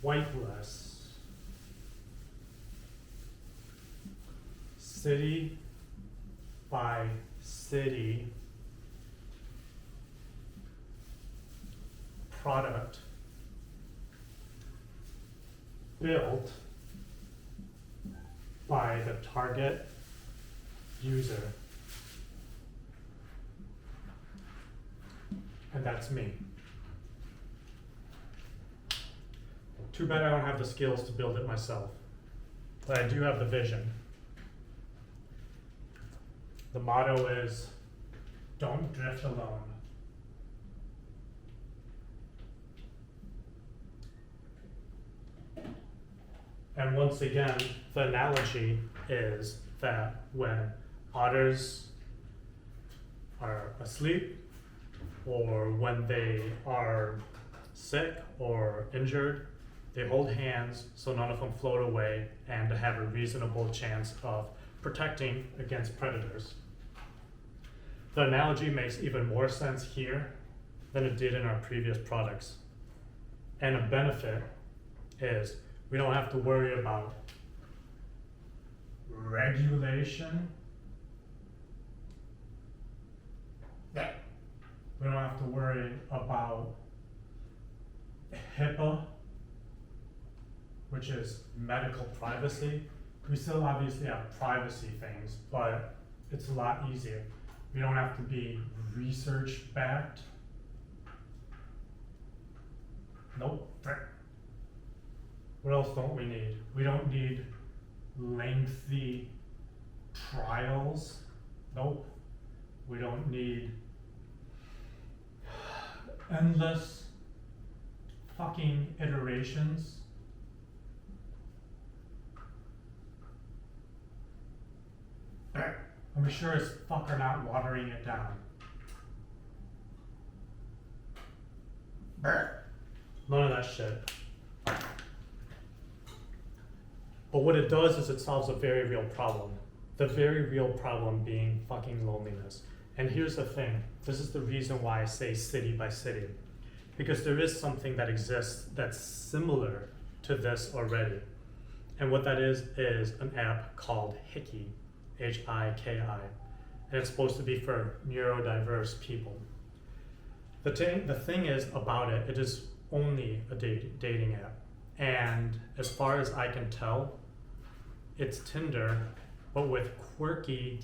swipeless, city by city product built by the target user. And that's me. Too bad I don't have the skills to build it myself, but I do have the vision. The motto is, don't drift alone. And once again, the analogy is that when otters are asleep, or when they are sick or injured, they hold hands so none of them float away and to have a reasonable chance of protecting against predators. The analogy makes even more sense here than it did in our previous products. And a benefit is we don't have to worry about regulation. We don't have to worry about HIPAA, which is medical privacy. We still obviously have privacy things, but it's a lot easier. We don't have to be research backed. Nope. What else don't we need? We don't need lengthy trials. Nope. We don't need endless fucking iterations. And we sure as fuck are not watering it down. None of that shit. But what it does is it solves a very real problem. The very real problem being fucking loneliness. And here's the thing, this is the reason why I say city by city. Because there is something that exists that's similar to this already. And what that is an app called HIPAA, H-I-K-I. And it's supposed to be for neurodiverse people. The thing is about it, it is only a dating app. And as far as I can tell, it's Tinder, but with quirky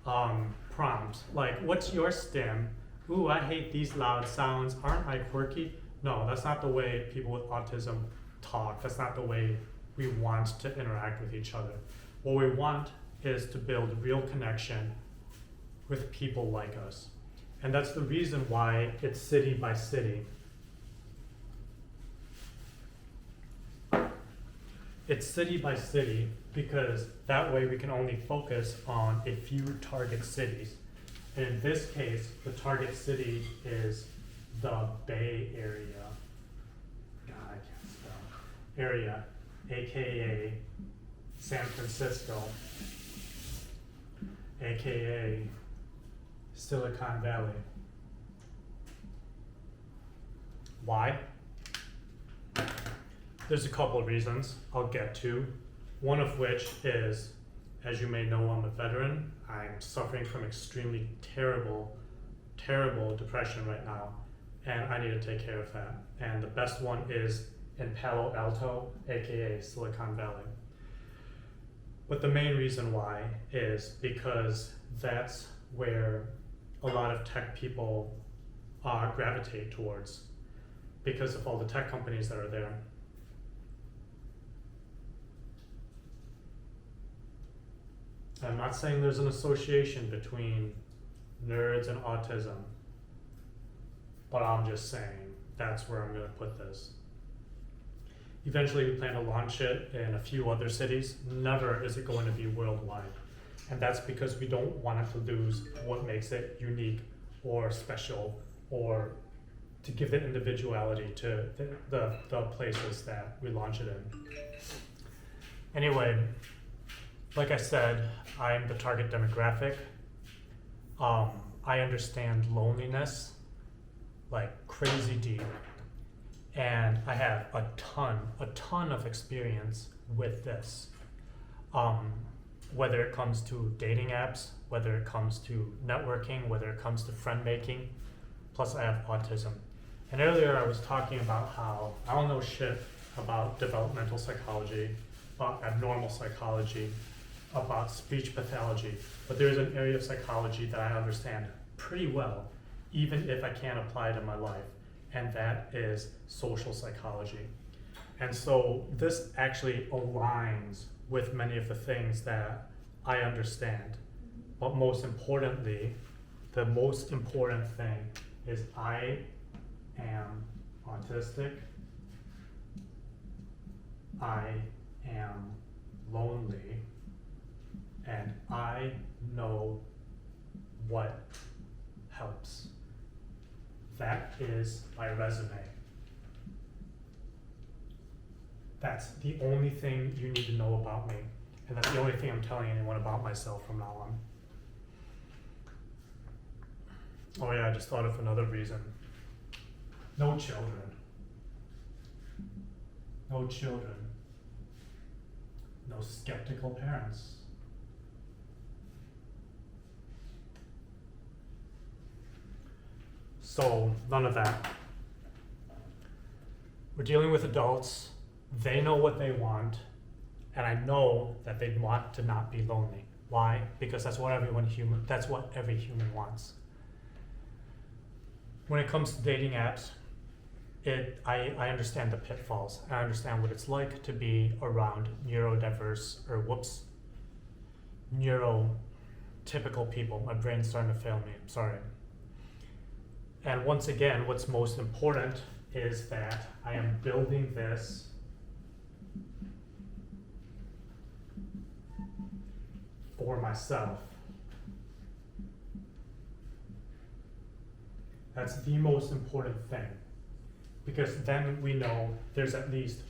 prompts. Like, what's your stim? Ooh, I hate these loud sounds. Aren't I quirky? No, that's not the way people with autism talk. That's not the way we want to interact with each other. What we want is to build real connection with people like us. And that's the reason why it's city by city. It's city by city because that way we can only focus on a few target cities. And in this case, the target city is the Bay Area. God, I can't spell. Area, AKA San Francisco, AKA Silicon Valley. Why? There's a couple of reasons I'll get to. One of which is, as you may know, I'm a veteran. I'm suffering from extremely terrible depression right now, and I need to take care of that. And the best one is in Palo Alto, aka Silicon Valley. But the main reason why is because that's where a lot of tech people gravitate towards, because of all the tech companies that are there. I'm not saying there's an association between nerds and autism, but I'm just saying that's where I'm going to put this. Eventually we plan to launch it in a few other cities. Never is it going to be worldwide. And that's because we don't want it to lose what makes it unique or special, or to give it individuality to the places that we launch it in. Anyway, like I said, I'm the target demographic. I understand loneliness like crazy deep. And I have a ton of experience with this. Whether it comes to dating apps, whether it comes to networking, whether it comes to friend making, plus I have autism. And earlier I was talking about how I don't know shit about developmental psychology, about abnormal psychology, about speech pathology, but there's an area of psychology that I understand pretty well, even if I can't apply it in my life, and that is social psychology. And so this actually aligns with many of the things that I understand. But most importantly, the most important thing is I am autistic, I am lonely, and I know what helps. That is my resume. That's the only thing you need to know about me. And that's the only thing I'm telling anyone about myself from now on. Oh yeah, I just thought of another reason. No children. No children. No skeptical parents. So, none of that. We're dealing with adults. They know what they want, and I know that they want to not be lonely. Why? Because that's what every human wants. When it comes to dating apps, I understand the pitfalls. I understand what it's like to be around neurotypical people. My brain's starting to fail me, I'm sorry. And once again, what's most important is that I am building this for myself. That's the most important thing, because then we know there's at least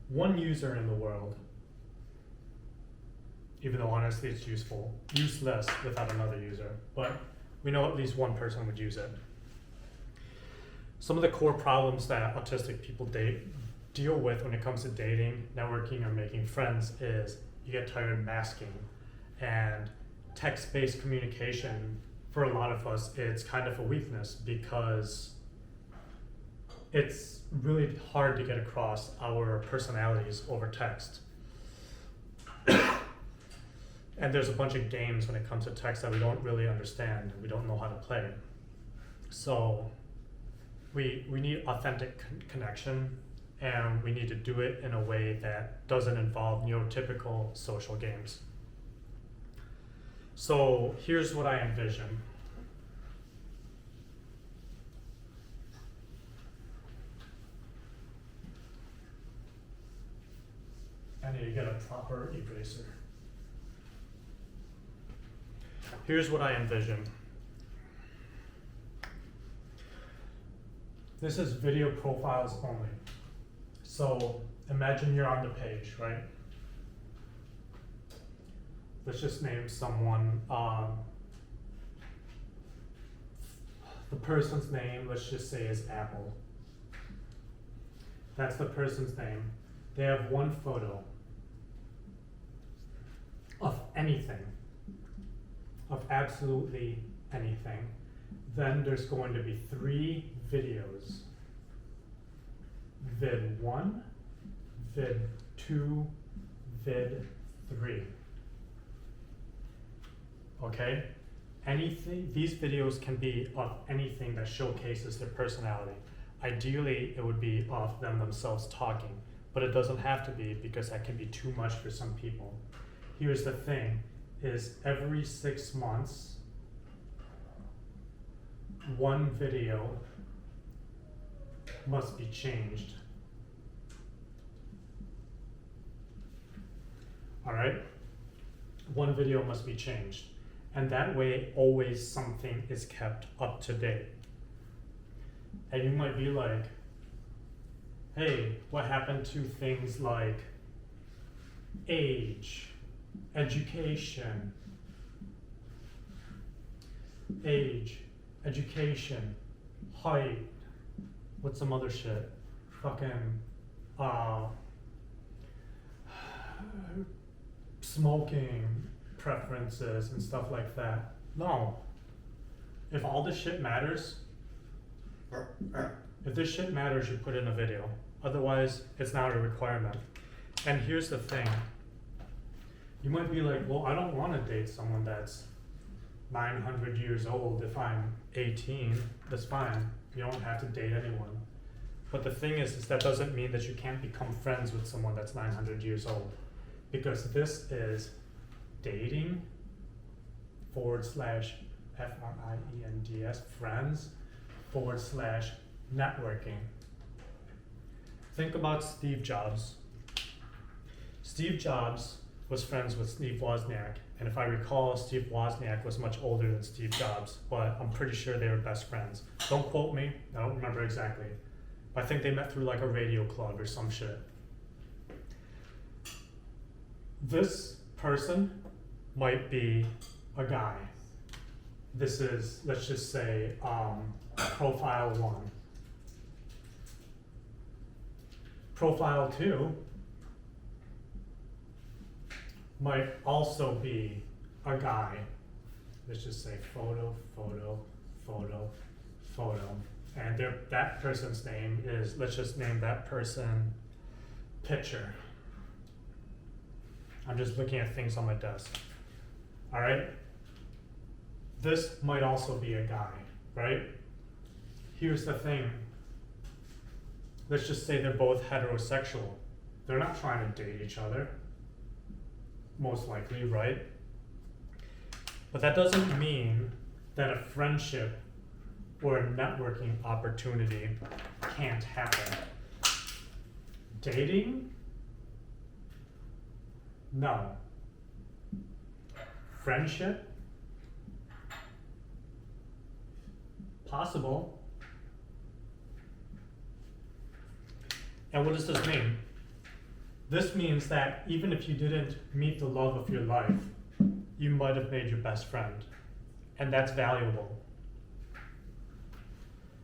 one user in the world, even though honestly it's useless without another user, but we know at least one person would use it. Some of the core problems that autistic people deal with when it comes to dating, networking, or making friends is you get tired masking. And text-based communication, for a lot of us, it's kind of a weakness because it's really hard to get across our personalities over text. And there's a bunch of games when it comes to text that we don't really understand and we don't know how to play. So we need authentic connection, and we need to do it in a way that doesn't involve neurotypical social games. So here's what I envision. I need to get a proper eraser. Here's what I envision. This is video profiles only. So imagine you're on the page, right? Let's just name someone, the person's name, let's just say is Apple. That's the person's name. They have one photo of anything, of absolutely anything. Then there's going to be 3 videos. Vid 1, vid 2, vid 3. Okay? Anything, these videos can be of anything that showcases their personality. Ideally, it would be of them themselves talking, but it doesn't have to be, because that can be too much for some people. Here's the thing, is every 6 months, one video must be changed. All right? One video must be changed. And that way, always something is kept up to date. And you might be like, hey, what happened to things like age, education, height, what's some other shit? fucking smoking preferences and stuff like that. No. If all this shit matters, if this shit matters, you put in a video. Otherwise, it's not a requirement. And here's the thing. You might be like, well, I don't want to date someone that's 900 years old if I'm 18. That's fine. You don't have to date anyone. But the thing is that doesn't mean that you can't become friends with someone that's 900 years old. Because this is dating / FRIENDS, friends / networking. Think about Steve Jobs. Steve Jobs was friends with Steve Wozniak, and if I recall, Steve Wozniak was much older than Steve Jobs, but I'm pretty sure they were best friends. Don't quote me, I don't remember exactly. But I think they met through like a radio club or some shit. This person might be a guy. This is, let's just say, profile 1. Profile 2 might also be a guy. Let's just say photo. And that person's name is, let's just name that person Pitcher. I'm just looking at things on my desk. All right? This might also be a guy, right? Here's the thing. Let's just say they're both heterosexual. They're not trying to date each other, most likely, right? But that doesn't mean that a friendship or a networking opportunity can't happen. Dating? No. Friendship? Possible. And what does this mean? This means that even if you didn't meet the love of your life, you might have made your best friend. And that's valuable.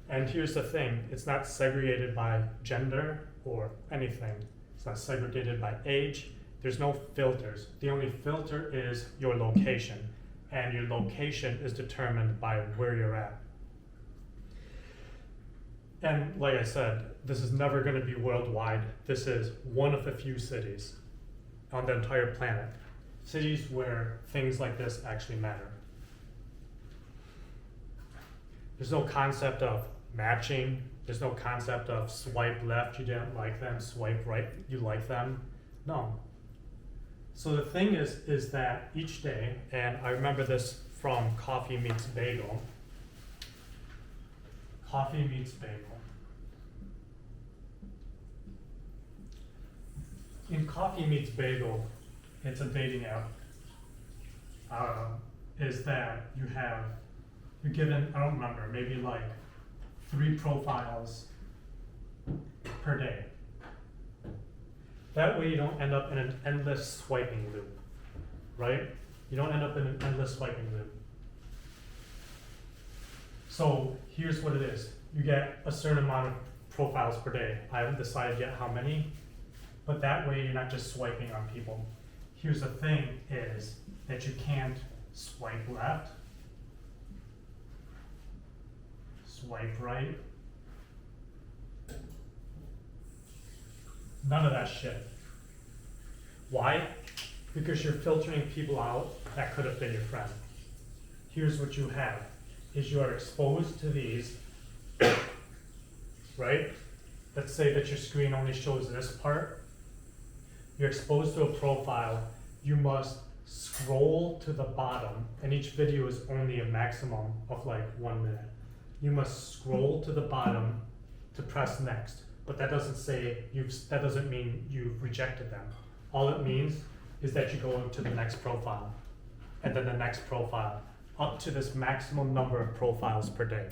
And here's the thing, it's not segregated by gender or anything. It's not segregated by age. There's no filters. The only filter is your location. And your location is determined by where you're at. And like I said, this is never going to be worldwide. This is one of a few cities on the entire planet. Cities where things like this actually matter. There's no concept of matching. There's no concept of swipe left, you didn't like them, swipe right, you like them. No. So the thing is that each day, and I remember this from Coffee Meets Bagel. Coffee Meets Bagel. In Coffee Meets Bagel, it's a dating app, is that you're given, I don't remember, maybe like 3 profiles per day. That way you don't end up in an endless swiping loop, right? You don't end up in an endless swiping loop. So here's what it is. You get a certain amount of profiles per day. I haven't decided yet how many, but that way you're not just swiping on people. Here's the thing is that you can't swipe left, swipe right, none of that shit. Why? Because you're filtering people out that could have been your friend. Here's what you have, is you are exposed to these, right? Let's say that your screen only shows this part. You're exposed to a profile, you must scroll to the bottom, and each video is only a maximum of like 1 minute. You must scroll to the bottom to press next, but that doesn't mean you've rejected them. All it means is that you go to the next profile, and then the next profile, up to this maximum number of profiles per day.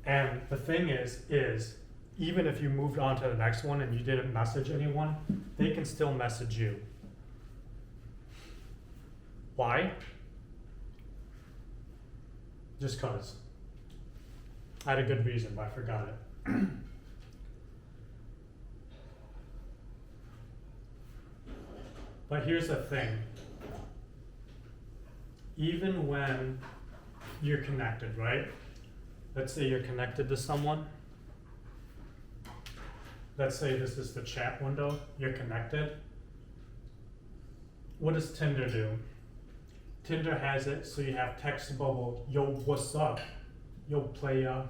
And the thing is even if you moved on to the next one and you didn't message anyone, they can still message you. Why? Just cause. I had a good reason, but I forgot it. But here's the thing. Even when you're connected, right? Let's say you're connected to someone. Let's say this is the chat window, you're connected. What does Tinder do? Tinder has it so you have text bubble, yo, what's up? Yo, playa.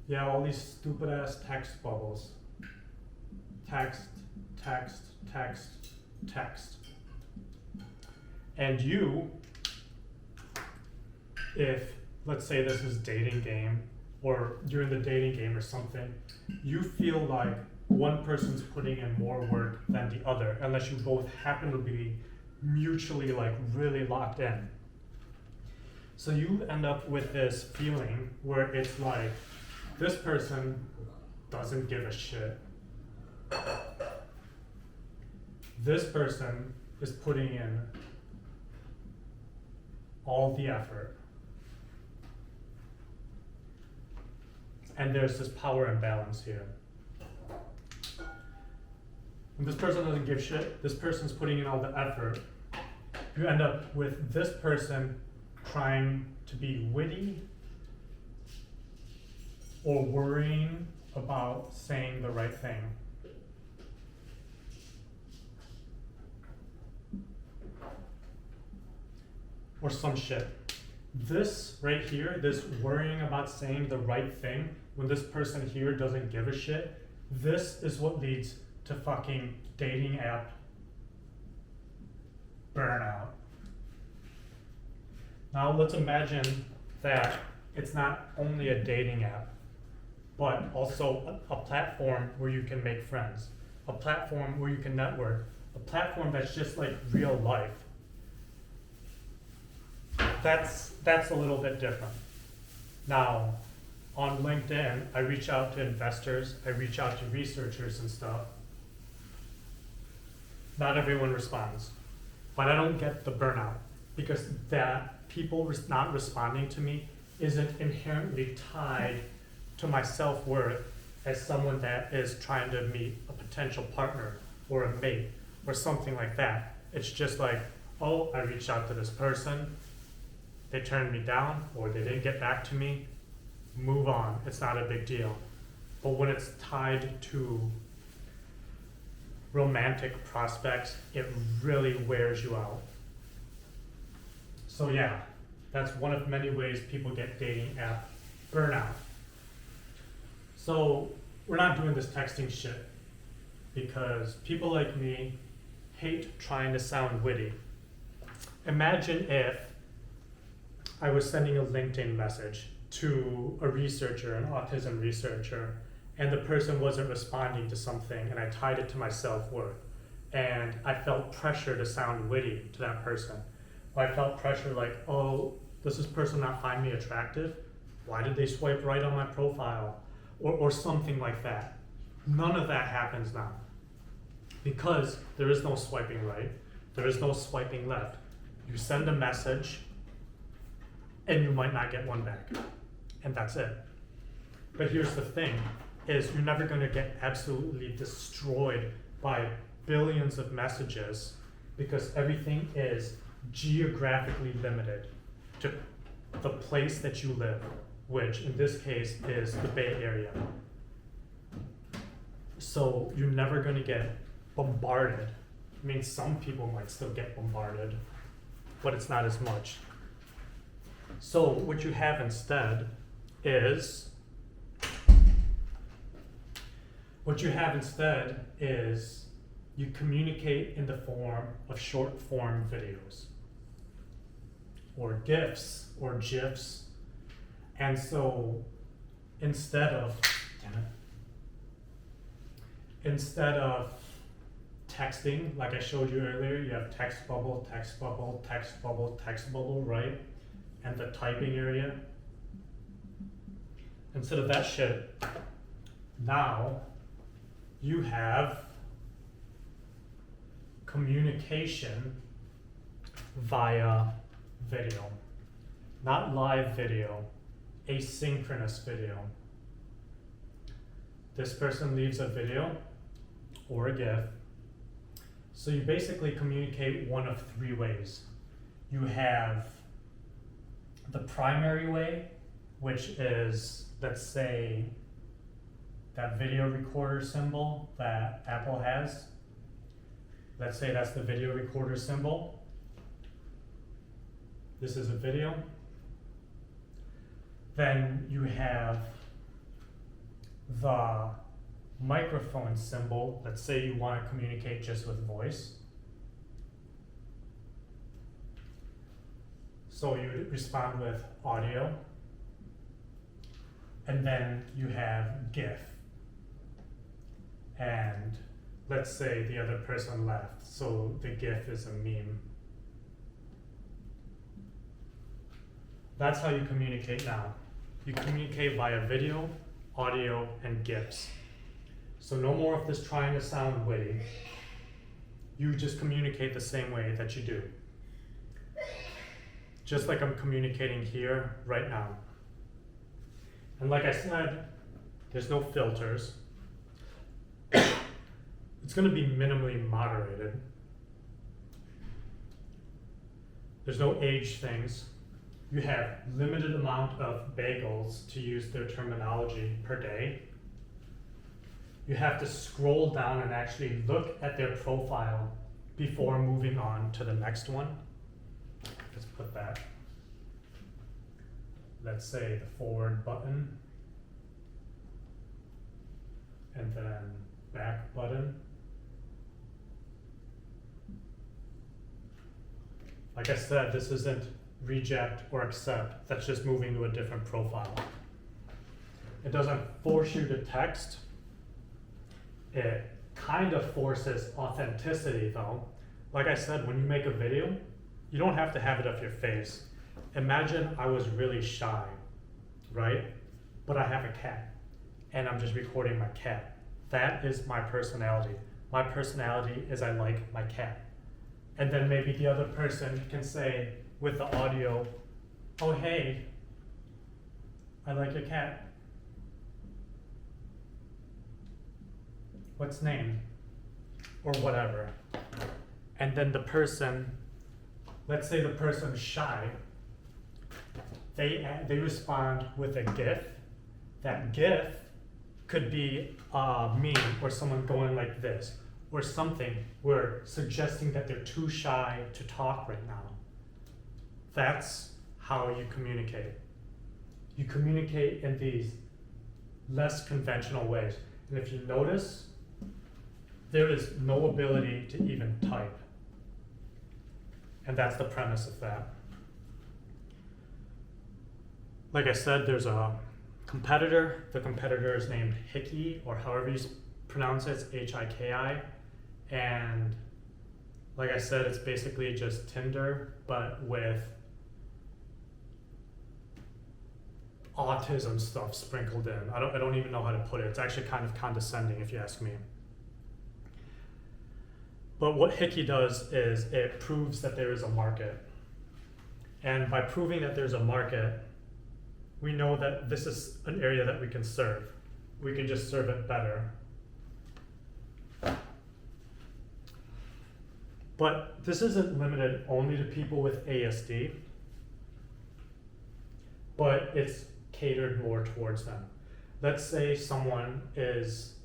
Yeah, all these stupid ass text bubbles. Text, text, text, text. And you, if, let's say this is dating game, or you're in the dating game or something, you feel like one person's putting in more work than the other, unless you both happen to be mutually like really locked in. So you end up with this feeling where it's like, this person doesn't give a shit. This person is putting in all the effort. And there's this power imbalance here. When this person doesn't give shit, this person's putting in all the effort. You end up with this person trying to be witty or worrying about saying the right thing. Or some shit. This right here, this worrying about saying the right thing, when this person here doesn't give a shit, this is what leads to fucking dating app burnout. Now let's imagine that it's not only a dating app, but also a platform where you can make friends, a platform where you can network, a platform that's just like real life. That's a little bit different. Now, on LinkedIn, I reach out to investors, I reach out to researchers and stuff. Not everyone responds, but I don't get the burnout because that people not responding to me isn't inherently tied to my self-worth as someone that is trying to meet a potential partner or a mate or something like that. It's just like, oh, I reached out to this person, they turned me down or they didn't get back to me, move on, it's not a big deal. But when it's tied to romantic prospects, it really wears you out. So yeah, that's one of many ways people get dating app burnout. So we're not doing this texting shit because people like me hate trying to sound witty. Imagine if I was sending a LinkedIn message to a researcher, an autism researcher, and the person wasn't responding to something, and I tied it to my self-worth. And I felt pressure to sound witty to that person. Or I felt pressure like, oh, does this person not find me attractive? Why did they swipe right on my profile? Or something like that. None of that happens now. Because there is no swiping right, there is no swiping left. You send a message, and you might not get one back. And that's it. But here's the thing, is you're never gonna get absolutely destroyed by billions of messages because everything is geographically limited to the place that you live, which in this case is the Bay Area. So you're never gonna get bombarded. I mean, some people might still get bombarded, but it's not as much. So what you have instead is you communicate in the form of short form videos or GIFs or GIFs. And so instead of texting, like I showed you earlier, you have text bubble, text bubble, text bubble, text bubble, right? And the typing area. Instead of that shit, now you have communication via video. Not live video, asynchronous video. This person leaves a video or a GIF So you basically communicate one of three ways. You have the primary way, which is, let's say, that video recorder symbol that Apple has. Let's say that's the video recorder symbol. This is a video. Then you have the microphone symbol. Let's say you want to communicate just with voice. So you respond with audio. And then you have GIF. And let's say the other person left, so the GIF is a meme. That's how you communicate now. You communicate via video, audio, and GIFs. So no more of this trying to sound witty. You just communicate the same way that you do. Just like I'm communicating here right now. And like I said, there's no filters. It's going to be minimally moderated. There's no age things. You have limited amount of bagels, to use their terminology, per day. You have to scroll down and actually look at their profile before moving on to the next one. Let's put that. Let's say the forward button. And then back button. Like I said, this isn't reject or accept. That's just moving to a different profile. It doesn't force you to text. It kind of forces authenticity though. Like I said, when you make a video, you don't have to have it of your face. Imagine I was really shy, right? But I have a cat and I'm just recording my cat. That is my personality. My personality is I like my cat. And then maybe the other person can say with the audio, oh hey, I like your cat. What's name? Or whatever. And then the person, let's say the person's shy, they respond with a GIF. That GIF could be a meme or someone going like this, or something where suggesting that they're too shy to talk right now. That's how you communicate. You communicate in these less conventional ways. And if you notice, there is no ability to even type. And that's the premise of that. Like I said, there's a competitor. The competitor is named HIPAA, or however you pronounce it, it's HIKI. And like I said, it's basically just Tinder, but with autism stuff sprinkled in. I don't even know how to put it. It's actually kind of condescending if you ask me. But what HIPAA does is it proves that there is a market. And by proving that there's a market, we know that this is an area that we can serve. We can just serve it better. But this isn't limited only to people with ASD, but it's catered more towards them. Let's say someone has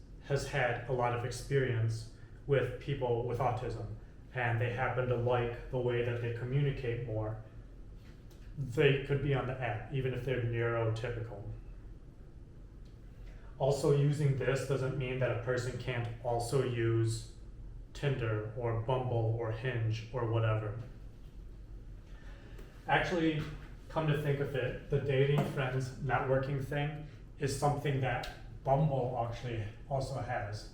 had a lot of experience with people with autism, and they happen to like the way that they communicate more. They could be on the app, even if they're neurotypical. Also, using this doesn't mean that a person can't also use Tinder or Bumble or Hinge or whatever. Actually, come to think of it, the dating friends networking thing is something that Bumble actually also has.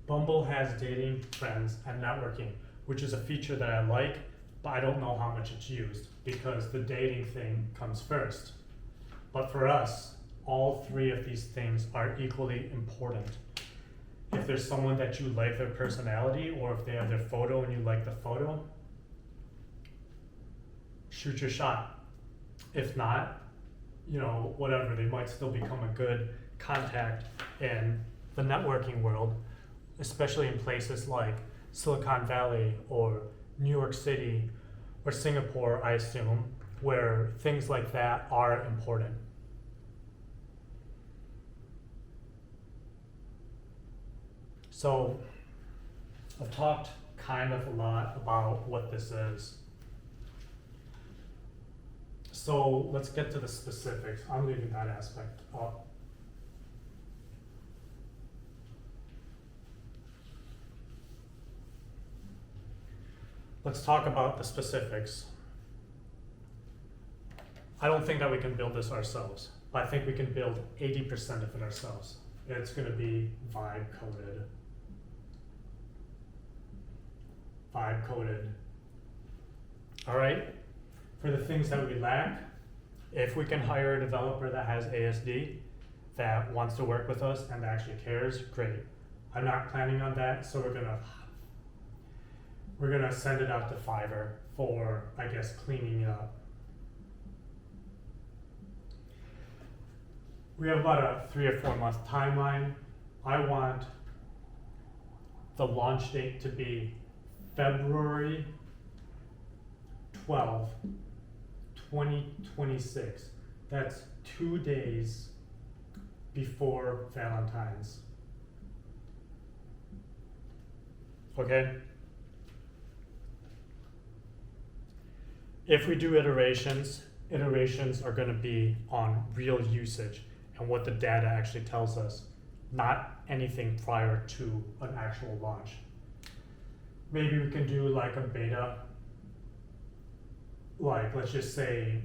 Bumble has dating friends and networking, which is a feature that I like, but I don't know how much it's used because the dating thing comes first. But for us, all three of these things are equally important. If there's someone that you like their personality, or if they have their photo and you like the photo, shoot your shot. If not, whatever, they might still become a good contact in the networking world. especially in places like Silicon Valley or New York City or Singapore, I assume, where things like that are important. So I've talked kind of a lot about what this is. So let's get to the specifics. I'm leaving that aspect up. Let's talk about the specifics. I don't think that we can build this ourselves, but I think we can build 80% of it ourselves. It's going to be vibe coded. Vibe coded. All right. For the things that we lack, if we can hire a developer that has ASD, that wants to work with us and that actually cares, great. I'm not planning on that, so we're gonna send it out to Fiverr for, I guess, cleaning it up. We have about a 3 or 4 month timeline. I want the launch date to be February 12, 2026. That's 2 days before Valentine's. Okay? If we do iterations are going to be on real usage and what the data actually tells us, not anything prior to an actual launch. Maybe we can do like a beta, like let's just say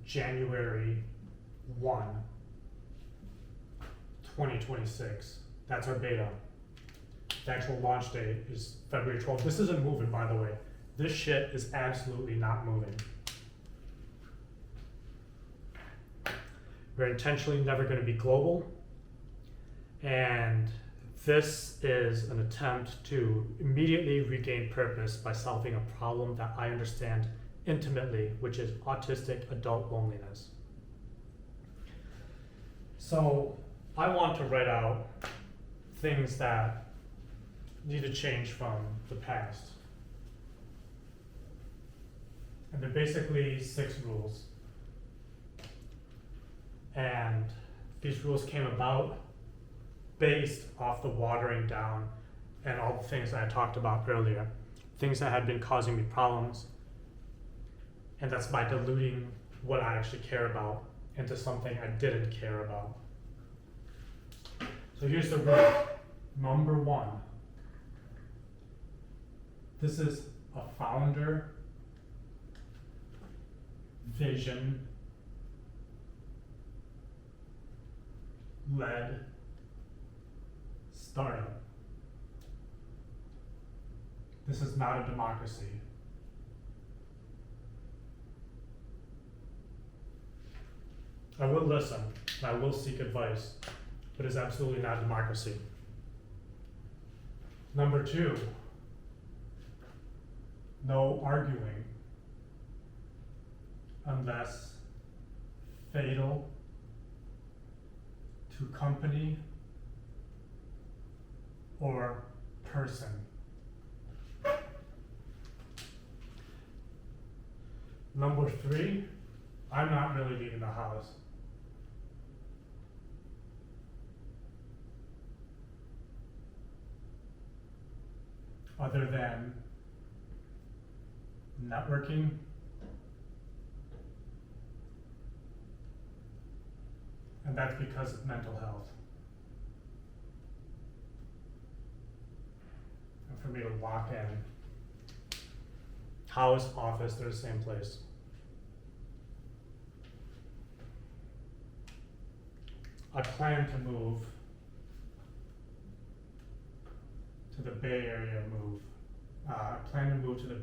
January 1, 2026. That's our beta. The actual launch date is February 12th. This isn't moving, by the way. This shit is absolutely not moving. We're intentionally never going to be global. And this is an attempt to immediately regain purpose by solving a problem that I understand intimately, which is autistic adult loneliness. So I want to write out things that need to change from the past. And they're basically 6 rules. And these rules came about based off the watering down and all the things that I talked about earlier, things that had been causing me problems. And that's by diluting what I actually care about into something I didn't care about. So here's the rule. Number 1. This is a founder vision led startup. This is not a democracy. I will listen, I will seek advice, but it's absolutely not a democracy. Number 2, no arguing unless fatal to company or person. Number 3, I'm not really leaving the house. Other than networking, and that's because of mental health. And for me to walk in, house, office, they're the same place. I plan to move to the Bay Area I plan to move to the